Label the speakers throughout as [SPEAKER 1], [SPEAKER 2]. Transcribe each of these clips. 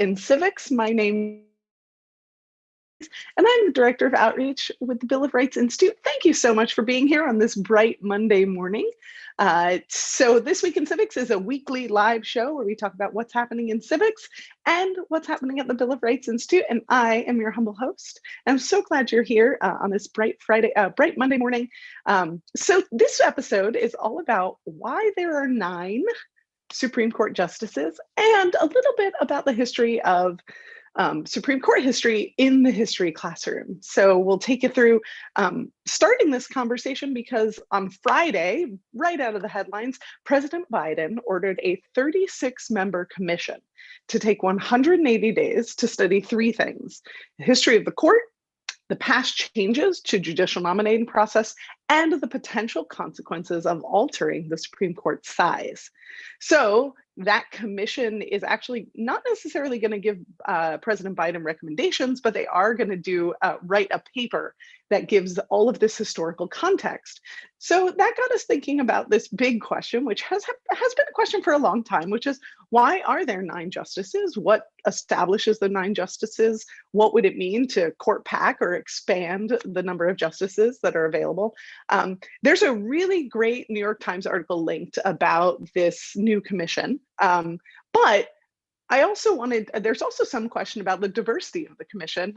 [SPEAKER 1] in Civics. My name and I'm the Director of Outreach with the Bill of Rights Institute. Thank you so much for being here on this bright Monday morning. So This Week in Civics is a weekly live show where we talk about what's happening in civics and what's happening at the Bill of Rights Institute. And I am your humble host. And I'm so glad you're here on this bright Monday morning. So this episode is all about why there are 9 Supreme Court justices and a little bit about the history of Supreme Court history in the history classroom. So we'll take you through starting this conversation because on Friday, right out of the headlines, President Biden ordered a 36-member commission to take 180 days to study 3 things: the history of the court, the past changes to judicial nominating process, and the potential consequences of altering the Supreme Court's size. So that commission is actually not necessarily going to give President Biden recommendations, but they are going to write a paper that gives all of this historical context. So that got us thinking about this big question, which has been a question for a long time, which is, why are there 9 justices? What establishes the 9 justices? What would it mean to court pack or expand the number of justices that are available? There's a really great New York Times article linked about this new commission. But I also there's also some question about the diversity of the commission,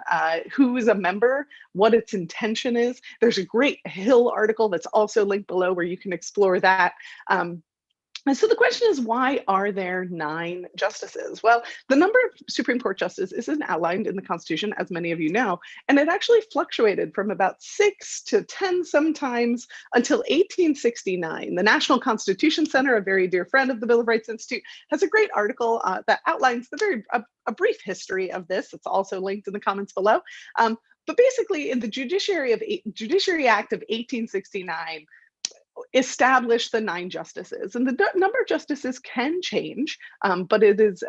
[SPEAKER 1] who is a member, what its intention is. There's a great Hill article that's also linked below where you can explore that. And so the question is, why are there 9 justices? Well, the number of Supreme Court justices isn't outlined in the Constitution, as many of you know, and it actually fluctuated from about 6 to 10 sometimes until 1869. The National Constitution Center, a very dear friend of the Bill of Rights Institute, has a great article that outlines a brief history of this. It's also linked in the comments below. But basically, in the Judiciary Act of 1869, established the 9 justices, and the number of justices can change, but it's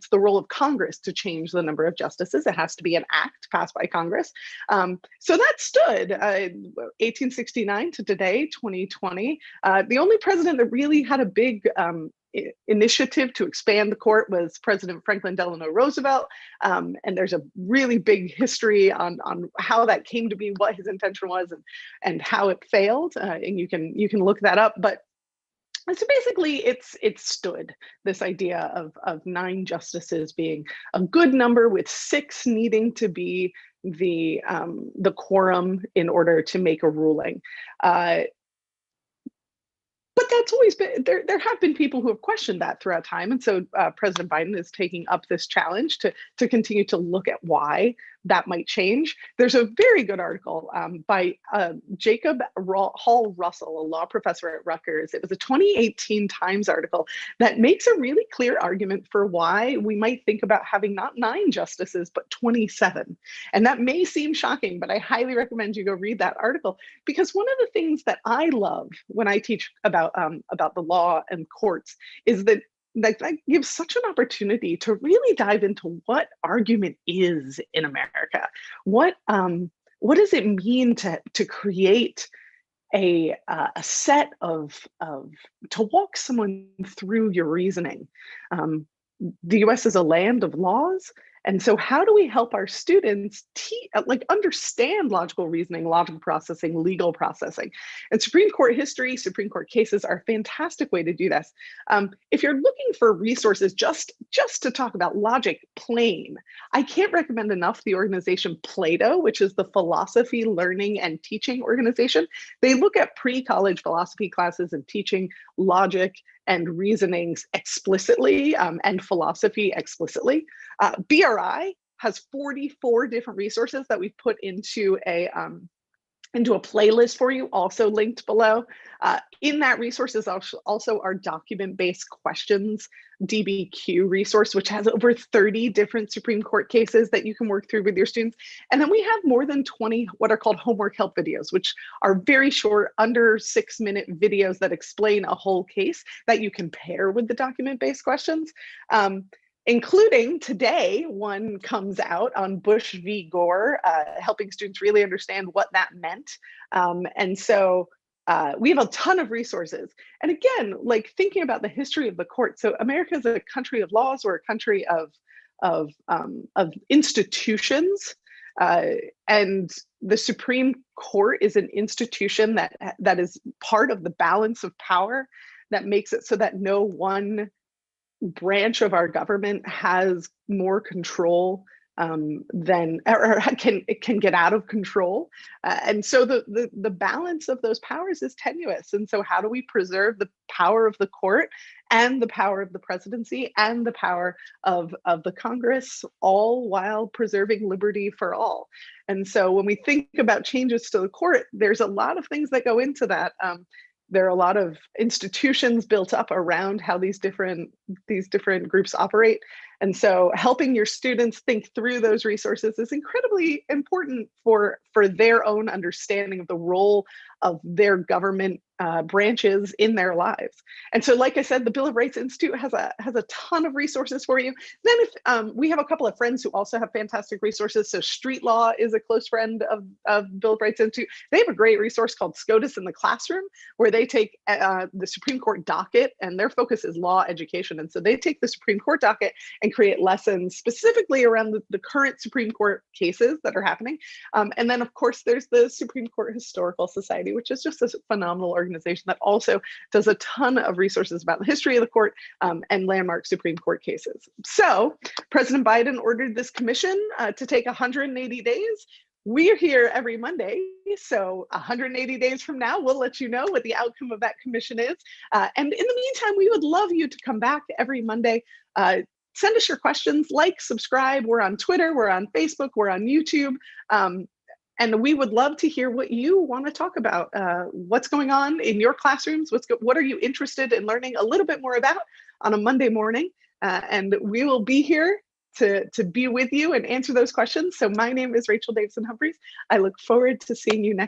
[SPEAKER 1] the role of Congress to change the number of justices. It has to be an act passed by Congress. So that stood 1869 to today, 2020. The only president that really had a big initiative to expand the court was President Franklin Delano Roosevelt, and there's a really big history on how that came to be, what his intention was, and how it failed, and you can look that up. But so basically, it stood, this idea of 9 justices being a good number, with 6 needing to be the quorum in order to make a ruling. But that's always been there. There have been people who have questioned that throughout time, and so President Biden is taking up this challenge to continue to look at why that might change. There's a very good article by Jacob Hall Russell, a law professor at Rutgers. It was a 2018 Times article that makes a really clear argument for why we might think about having not 9 justices, but 27. And that may seem shocking, but I highly recommend you go read that article, because one of the things that I love when I teach about the law and courts is that gives such an opportunity to really dive into what argument is in America. What does it mean to create a set of to walk someone through your reasoning? The U.S. is a land of laws. And so how do we help our students understand logical reasoning, logical processing, legal processing? And Supreme Court history, Supreme Court cases are a fantastic way to do this. If you're looking for resources just to talk about logic plain, I can't recommend enough the organization Plato, which is the philosophy, learning, and teaching organization. They look at pre-college philosophy classes and teaching logic and reasonings explicitly, and philosophy explicitly. BRI has 44 different resources that we've put into a playlist for you, also linked below. In that resource is also our document-based questions DBQ resource, which has over 30 different Supreme Court cases that you can work through with your students. And then we have more than 20 what are called homework help videos, which are very short, under 6-minute videos that explain a whole case that you can pair with the document-based questions. Including today, one comes out on Bush v. Gore, helping students really understand what that meant. And so we have a ton of resources. And again, like thinking about the history of the court. So America is a country of laws. We're a country of of institutions. And the Supreme Court is an institution that is part of the balance of power that makes it so that no one branch of our government has more control than, or can get out of control. And so the balance of those powers is tenuous. And so how do we preserve the power of the court and the power of the presidency and the power of the Congress, all while preserving liberty for all? And so when we think about changes to the court, there's a lot of things that go into that. There are a lot of institutions built up around how these different groups operate. And so helping your students think through those resources is incredibly important for their own understanding of the role of their government branches in their lives. And so, like I said, the Bill of Rights Institute has a ton of resources for you. Then if we have a couple of friends who also have fantastic resources. So Street Law is a close friend of Bill of Rights Institute. They have a great resource called SCOTUS in the Classroom, where they take the Supreme Court docket, and their focus is law education. And so they take the Supreme Court docket and create lessons specifically around the current Supreme Court cases that are happening. And then, of course, there's the Supreme Court Historical Society, which is just a phenomenal organization that also does a ton of resources about the history of the court and landmark Supreme Court cases. So President Biden ordered this commission to take 180 days. We're here every Monday, so 180 days from now, we'll let you know what the outcome of that commission is. And in the meantime, we would love you to come back every Monday. Send us your questions, like, subscribe. We're on Twitter, we're on Facebook, we're on YouTube. And we would love to hear what you want to talk about. What's going on in your classrooms? What are you interested in learning a little bit more about on a Monday morning? And we will be here to be with you and answer those questions. So my name is Rachel Davison Humphries. I look forward to seeing you next